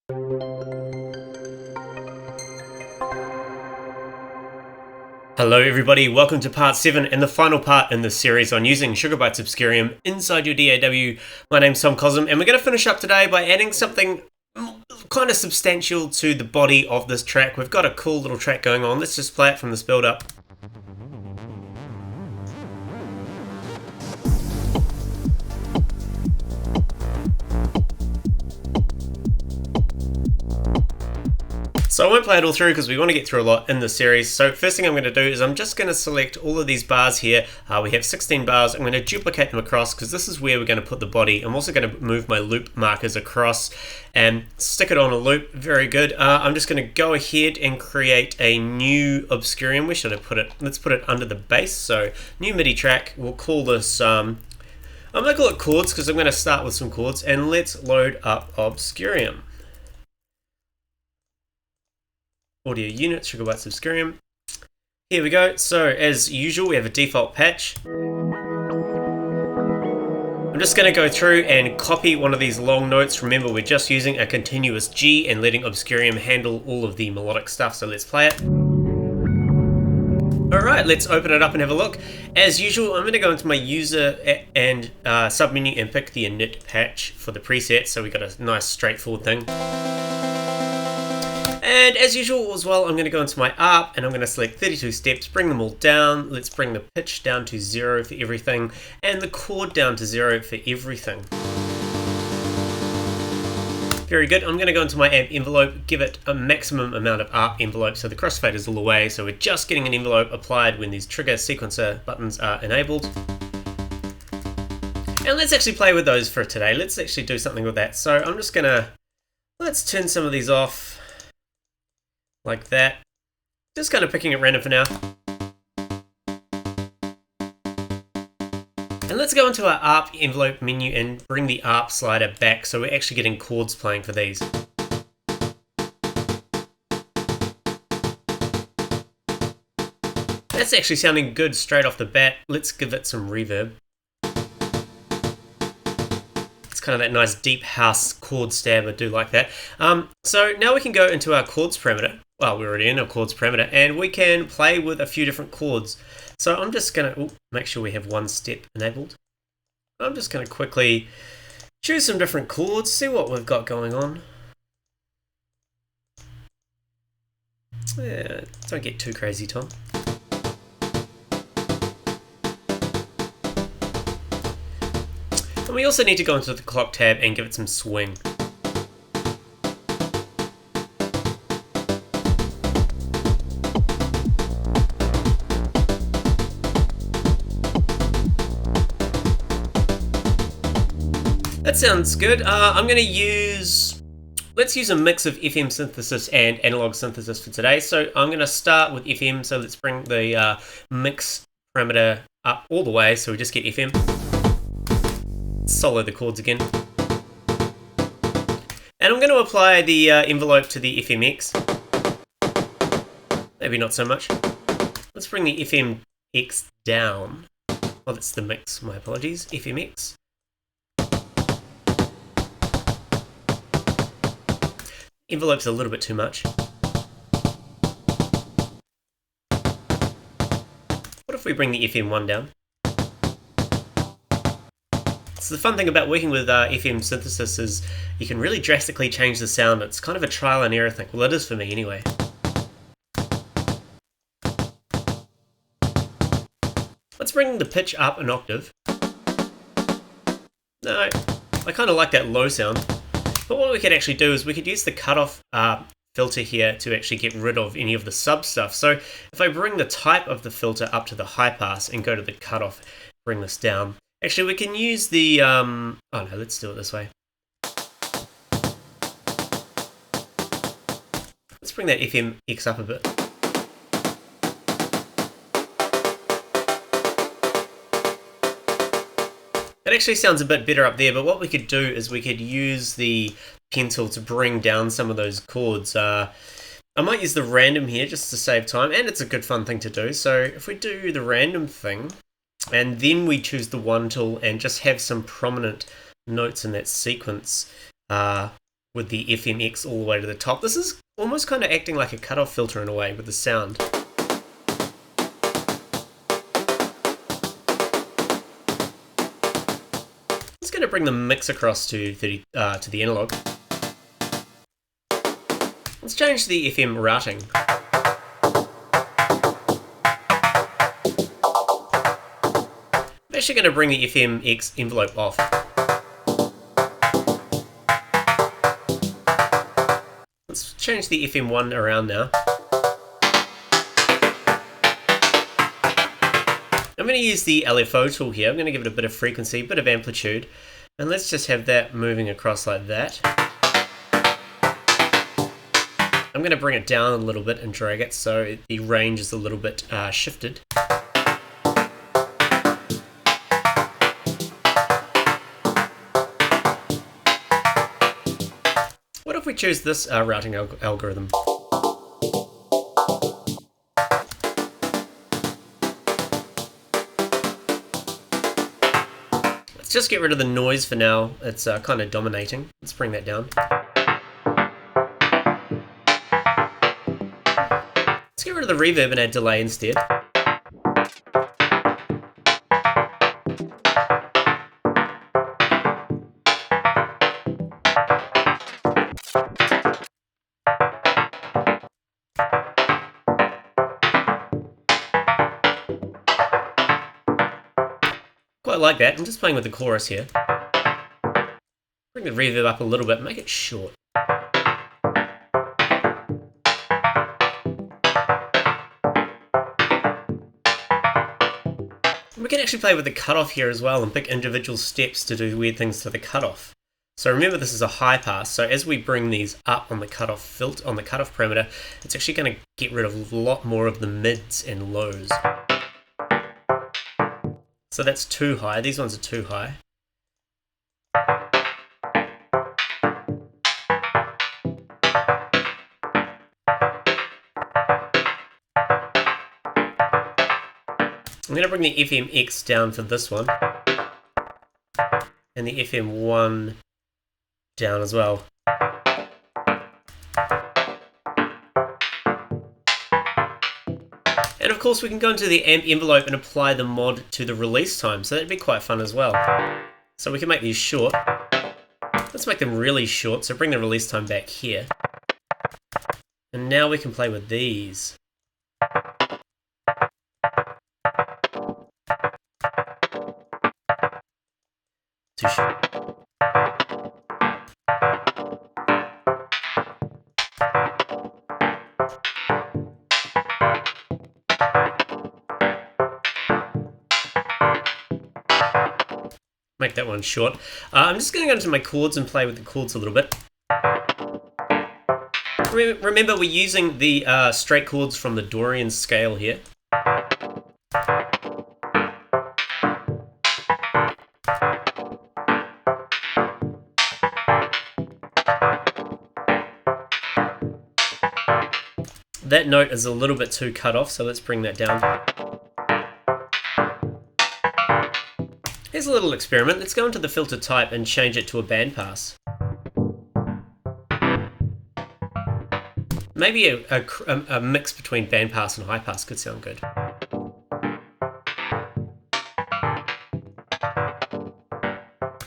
Hello everybody, welcome to part 7 and the final part in this series on using Bytes Obscurium inside your DAW. My name's Tom Cosm and we're going to finish up today by adding something kind of substantial to the body of this track. We've got a cool little track going on. Let's just play it from this build up. So I won't play it all through because we want to get through a lot in this series. So first thing I'm going to do is I'm just going to select all of these bars here. We have 16 bars. I'm going to duplicate them across because this is where we're going to put the body. I'm also going to move my loop markers across and stick it on a loop. Very good. I'm just going to go ahead and create a new Obscurium. Where should I put it? Let's put it under the bass. So new MIDI track. We'll call this, I'm going to call it Chords because I'm going to start with some chords. And let's load up Obscurium. Audio units, Bytes Obscurium. Here we go. So as usual, we have a default patch. I'm just going to go through and copy one of these long notes. Remember, we're just using a continuous G and letting Obscurium handle all of the melodic stuff. So let's play it. Alright, let's open it up and have a look. As usual, I'm going to go into my user and submenu and pick the init patch for the preset. So we got a nice straightforward thing. And as usual as well, I'm going to go into my ARP and I'm going to select 32 steps, bring them all down. Let's bring the pitch down to 0 for everything and the chord down to 0 for everything. Very good. I'm going to go into my amp envelope, give it a maximum amount of ARP envelope so the crossfade is all the way. So we're just getting an envelope applied when these trigger sequencer buttons are enabled. And let's actually play with those for today. Let's actually do something with that. So I'm just going to, let's turn some of these off. Like that. Just kind of picking at random for now. And let's go into our ARP envelope menu and bring the ARP slider back so we're actually getting chords playing for these. That's actually sounding good straight off the bat. Let's give it some reverb. Kind of that nice deep house chord stab. I do like that. So now we can go into our chords parameter. Well, we're already in our chords parameter and we can play with a few different chords. So I'm just going to make sure we have one step enabled. I'm just going to quickly choose some different chords, see what we've got going on. Yeah, don't get too crazy, Tom. And we also need to go into the clock tab and give it some swing. That sounds good. I'm going to let's use a mix of FM synthesis and analog synthesis for today. So I'm going to start with FM. So let's bring the mix parameter up all the way so we just get FM. Solo the chords again. And I'm going to apply the envelope to the FMX. Maybe not so much. Let's bring the FMX down. Oh, that's the mix, my apologies. FMX. Envelope's a little bit too much. What if we bring the FM1 down? So the fun thing about working with FM synthesis is you can really drastically change the sound. It's kind of a trial and error thing. Well, it is for me anyway. Let's bring the pitch up an octave. No, I kind of like that low sound. But what we could actually do is we could use the cutoff filter here to actually get rid of any of the sub stuff. So if I bring the type of the filter up to the high pass and go to the cutoff, bring this down. Actually, we can use the, oh no, let's do it this way. Let's bring that FMX up a bit. That actually sounds a bit better up there, but what we could do is we could use the pencil to bring down some of those chords. I might use the random here just to save time, and it's a good fun thing to do. So if we do the random thing, and then we choose the one tool and just have some prominent notes in that sequence, with the FMX all the way to the top. This is almost kind of acting like a cutoff filter in a way with the sound. It's going to bring the mix across to the analog. Let's change the FM routing. I'm actually going to bring the FMX envelope off. Let's change the FM1 around now. I'm going to use the LFO tool here. I'm going to give it a bit of frequency, a bit of amplitude, and let's just have that moving across like that. I'm going to bring it down a little bit and drag it so the range is a little bit shifted. What if we choose this routing algorithm? Let's just get rid of the noise for now. It's kind of dominating. Let's bring that down. Let's get rid of the reverb and add delay instead. Quite like that. I'm just playing with the chorus here. Bring the reverb up a little bit, make it short. We can actually play with the cutoff here as well and pick individual steps to do weird things to the cutoff. So remember, this is a high pass, so as we bring these up on the cutoff filter, on the cutoff parameter, it's actually going to get rid of a lot more of the mids and lows. So that's too high. These ones are too high. I'm going to bring the FMX down for this one. And the FM1 down as well. And of course we can go into the amp envelope and apply the mod to the release time, so that'd be quite fun as well. So we can make these short. Let's make them really short, so bring the release time back here. And now we can play with these. Too short. Make that one short. I'm just going to go into my chords and play with the chords a little bit. Remember, we're using the straight chords from the Dorian Scale here. That note is a little bit too cut off, so let's bring that down. Here's a little experiment. Let's go into the filter type and change it to a bandpass. Maybe a mix between bandpass and high pass could sound good.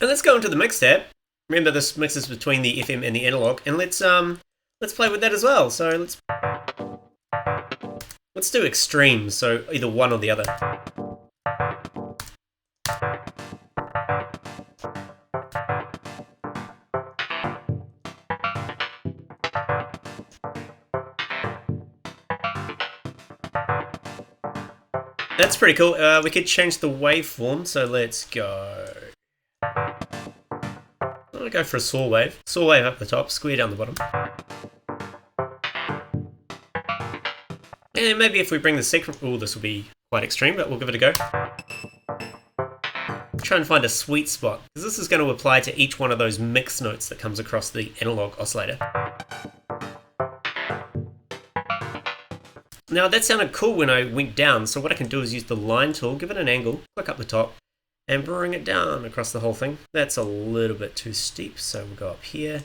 And let's go into the mix tab. Remember, this mixes between the FM and the analog, and let's play with that as well. So let's do extremes, so either one or the other. That's pretty cool. We could change the waveform, so let's go. I'm gonna go for a saw wave. Saw wave up the top, square down the bottom. And maybe if we bring the second, oh, this will be quite extreme, but we'll give it a go. Try and find a sweet spot, because this is going to apply to each one of those mix notes that comes across the analog oscillator. Now that sounded cool when I went down, so what I can do is use the line tool, give it an angle, click up the top, and bring it down across the whole thing. That's a little bit too steep, so we'll go up here,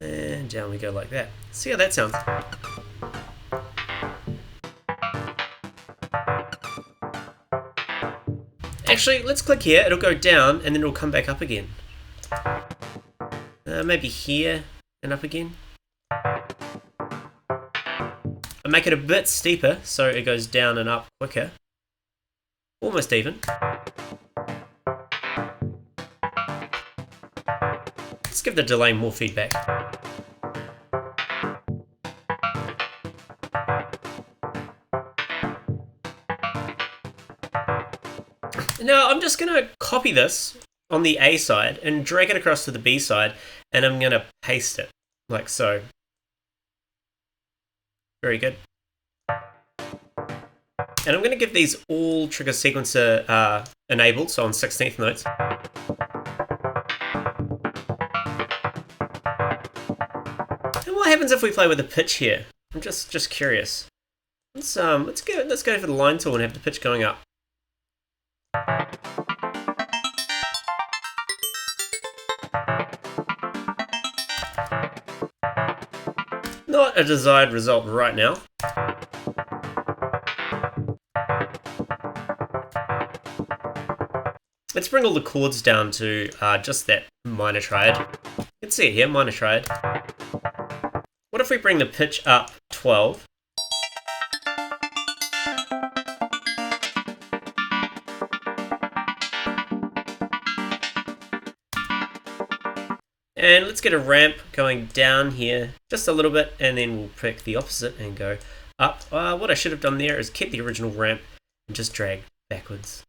And down we go like that. See how that sounds. Actually, let's click here, it'll go down and then it'll come back up again. Maybe here and up again. I'll make it a bit steeper so it goes down and up quicker. Almost even. Let's give the delay more feedback. Now I'm just going to copy this on the A side and drag it across to the B side, and I'm going to paste it like so. Very good. And I'm going to give these all trigger sequencer enabled, so on 16th notes. And what happens if we play with a pitch here? I'm just curious. Let's go for the line tool and have the pitch going up. Not a desired result right now. Let's bring all the chords down to just that minor triad. You can see it here, minor triad. What if we bring the pitch up 12? And let's get a ramp going down here just a little bit, and then we'll pick the opposite and go up. What I should have done there is keep the original ramp and just drag backwards.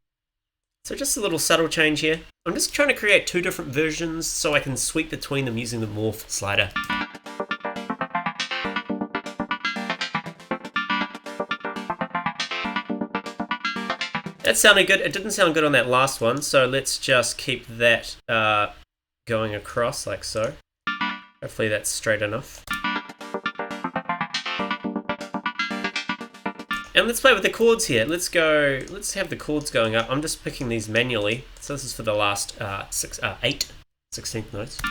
So just a little subtle change here. I'm just trying to create two different versions so I can sweep between them using the morph slider. That sounded good. It didn't sound good on that last one, so let's just keep that going across like so. Hopefully that's straight enough. And let's play with the chords here. Let's have the chords going up. I'm just picking these manually. So this is for the last 8 16th notes.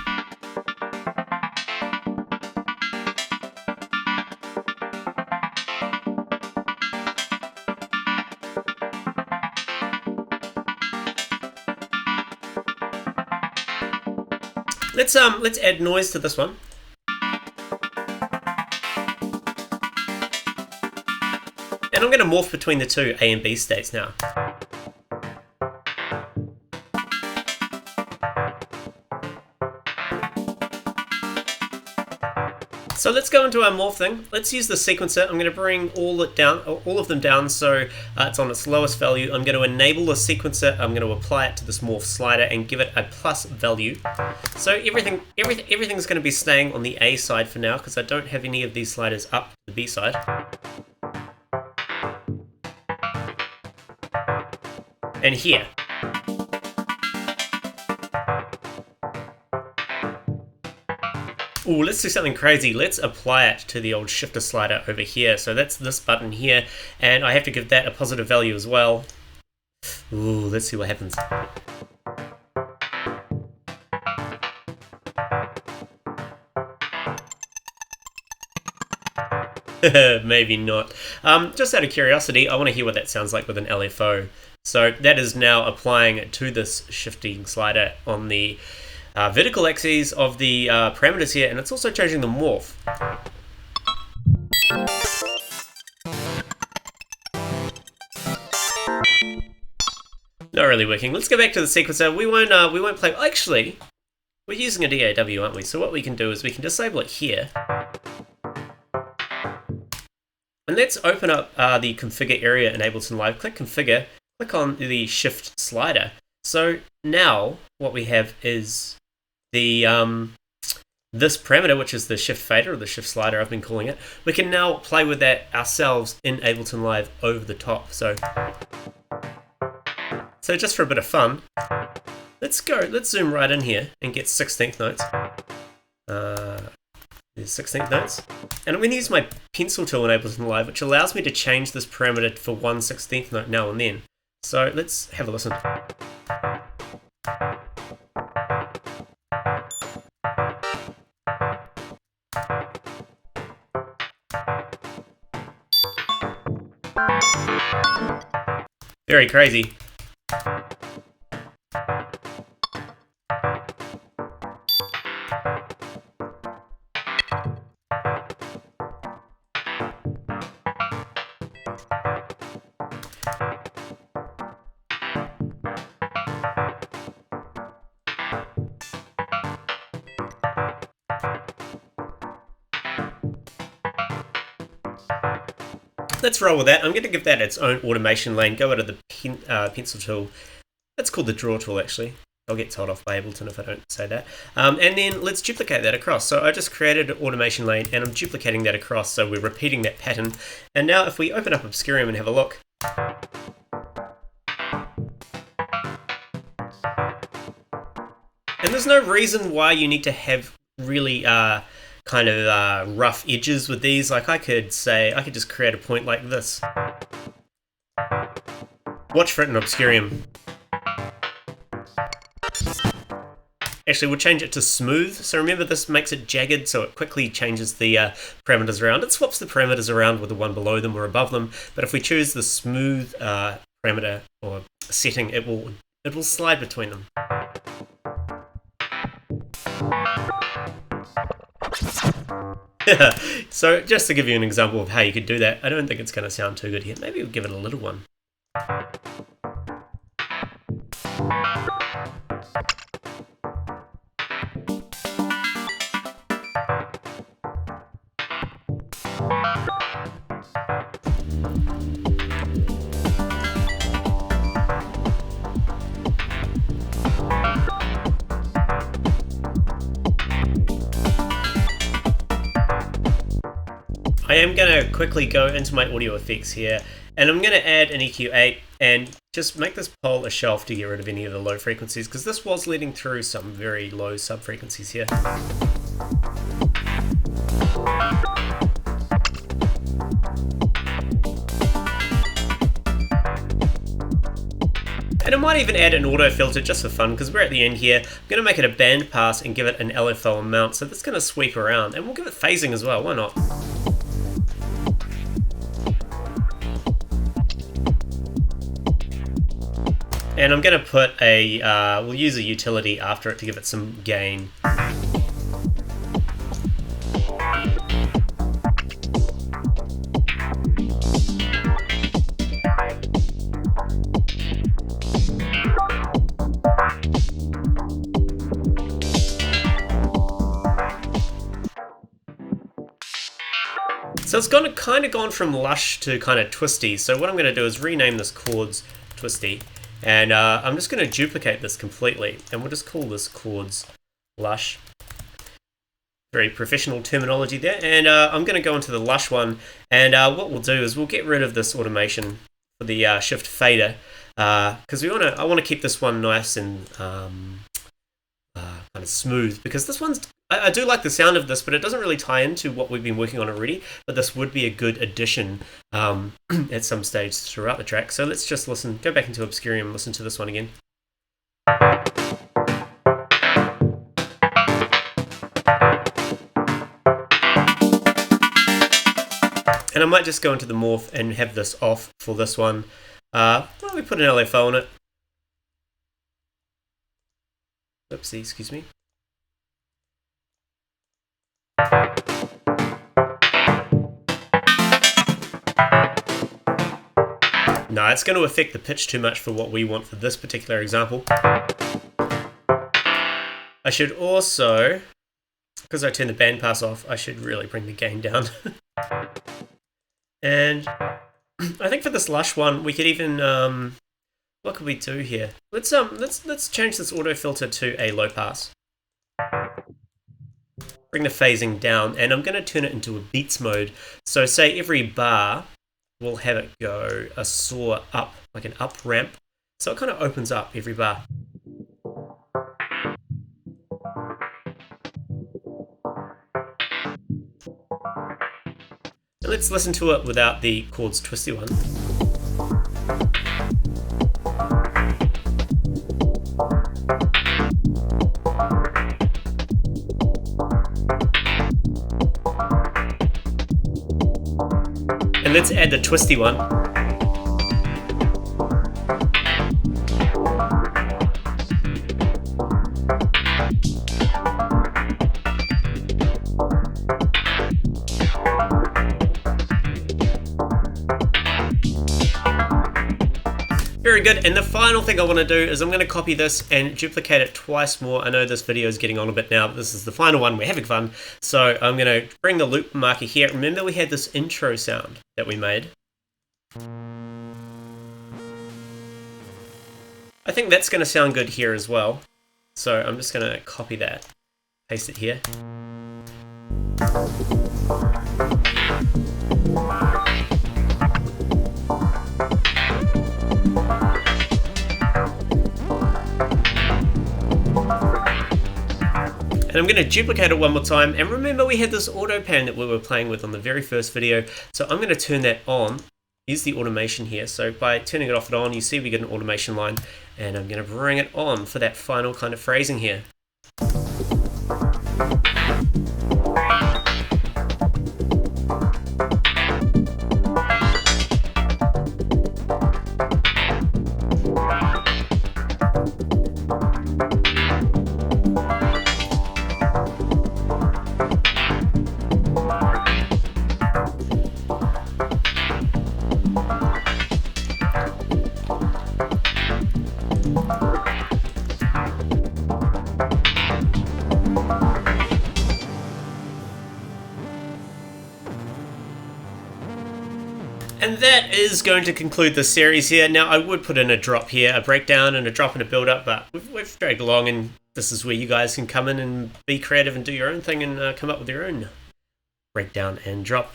Let's add noise to this one. And I'm going to morph between the two A and B states now. So let's go into our morph thing. Let's use the sequencer. I'm going to bring all of them down so it's on its lowest value. I'm going to enable the sequencer. I'm going to apply it to this morph slider and give it a plus value. So everything's going to be staying on the A side for now because I don't have any of these sliders up to the B side. And here. Ooh, let's do something crazy. Let's apply it to the old shifter slider over here. So that's this button here, and I have to give that a positive value as well. Ooh, let's see what happens. Maybe not. Just out of curiosity, I want to hear what that sounds like with an LFO. So that is now applying to this shifting slider on the vertical axes of the parameters here, and it's also changing the morph. Not really working. Let's go back to the sequencer. We won't play. Actually, we're using a DAW, aren't we? So what we can do is we can disable it here. And let's open up the configure area in Ableton Live. Click configure, click on the shift slider. So now what we have is the this parameter, which is the shift fader or the shift slider I've been calling it. We can now play with that ourselves in Ableton Live over the top. So just for a bit of fun, let's zoom right in here and get 16th notes. There's 16th notes. And I'm going to use my pencil tool in Ableton Live, which allows me to change this parameter for 1/16th note now and then. So let's have a listen. Very crazy. Let's roll with that. I'm going to give that its own automation lane. Go out of the pencil tool. That's called the draw tool, actually. I'll get told off by Ableton if I don't say that. And then let's duplicate that across. So I just created an automation lane and I'm duplicating that across. So we're repeating that pattern. And now if we open up Obscurium and have a look. And there's no reason why you need to have really kind of rough edges with these. Like I could just create a point like this. Watch for it in Obscurium. Actually, we'll change it to smooth. So remember, this makes it jagged, so it quickly changes the parameters around. It swaps the parameters around with the one below them or above them. But if we choose the smooth parameter or setting, it will slide between them. So just to give you an example of how you could do that, I don't think it's going to sound too good here. Maybe we'll give it a little one. I am going to quickly go into my audio effects here, and I'm going to add an EQ8 and just make this pole a shelf to get rid of any of the low frequencies, because this was letting through some very low sub frequencies here. And I might even add an auto filter just for fun, because we're at the end here. I'm going to make it a band pass and give it an LFO amount, so that's going to sweep around, and we'll give it phasing as well, why not? And I'm going to put we'll use a utility after it to give it some gain. So it's kind of gone from lush to kind of twisty. So what I'm going to do is rename this Chords Twisty. And I'm just going to duplicate this completely, and we'll just call this Chords Lush. Very professional terminology there. And I'm going to go into the Lush one, and what we'll do is we'll get rid of this automation for the shift fader, because I want to keep this one nice and kind of smooth, because this one's I do like the sound of this, but it doesn't really tie into what we've been working on already. But this would be a good addition at some stage throughout the track. So let's just listen, go back into Obscurium and listen to this one again. And I might just go into the morph and have this off for this one. Well, we put an LFO on it. Oopsie, excuse me. No, it's going to affect the pitch too much for what we want for this particular example. I should also, because I turned the bandpass off, I should really bring the gain down. And I think for this lush one, we could even, what could we do here? Let's change this auto filter to a low pass. Bring the phasing down, and I'm going to turn it into a beats mode. So say every bar, we'll have it go a saw up, like an up ramp. So it kind of opens up every bar. And let's listen to it without the Chords Twisty one. And let's add the twisty one. Very good, and the final thing I want to do is I'm going to copy this and duplicate it twice more. I know this video is getting on a bit now, but this is the final one. We're having fun. So I'm going to bring the loop marker here. Remember we had this intro sound that we made? I think that's going to sound good here as well. So I'm just going to copy that, paste it here. And I'm going to duplicate it one more time, and remember we had this auto pan that we were playing with on the very first video, so I'm going to turn that on. Here's the automation here, so by turning it off and on you see we get an automation line, and I'm going to bring it on for that final kind of phrasing here. And that is going to conclude the series here. Now, I would put in a drop here, a breakdown and a drop and a build-up, but we've dragged along, and this is where you guys can come in and be creative and do your own thing and come up with your own breakdown and drop.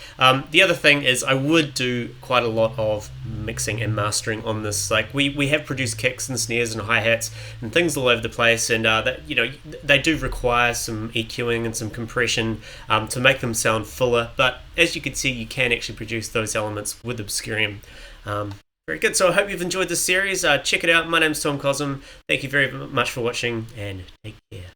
The other thing is I would do quite a lot of mixing and mastering on this. Like we have produced kicks and snares and hi-hats and things all over the place, and that, you know, they do require some EQing and some compression to make them sound fuller, but as you can see you can actually produce those elements with Obscurium. Very good, so I hope you've enjoyed this series. Check it out. My name's Tom Cosm. Thank you very much for watching, and take care.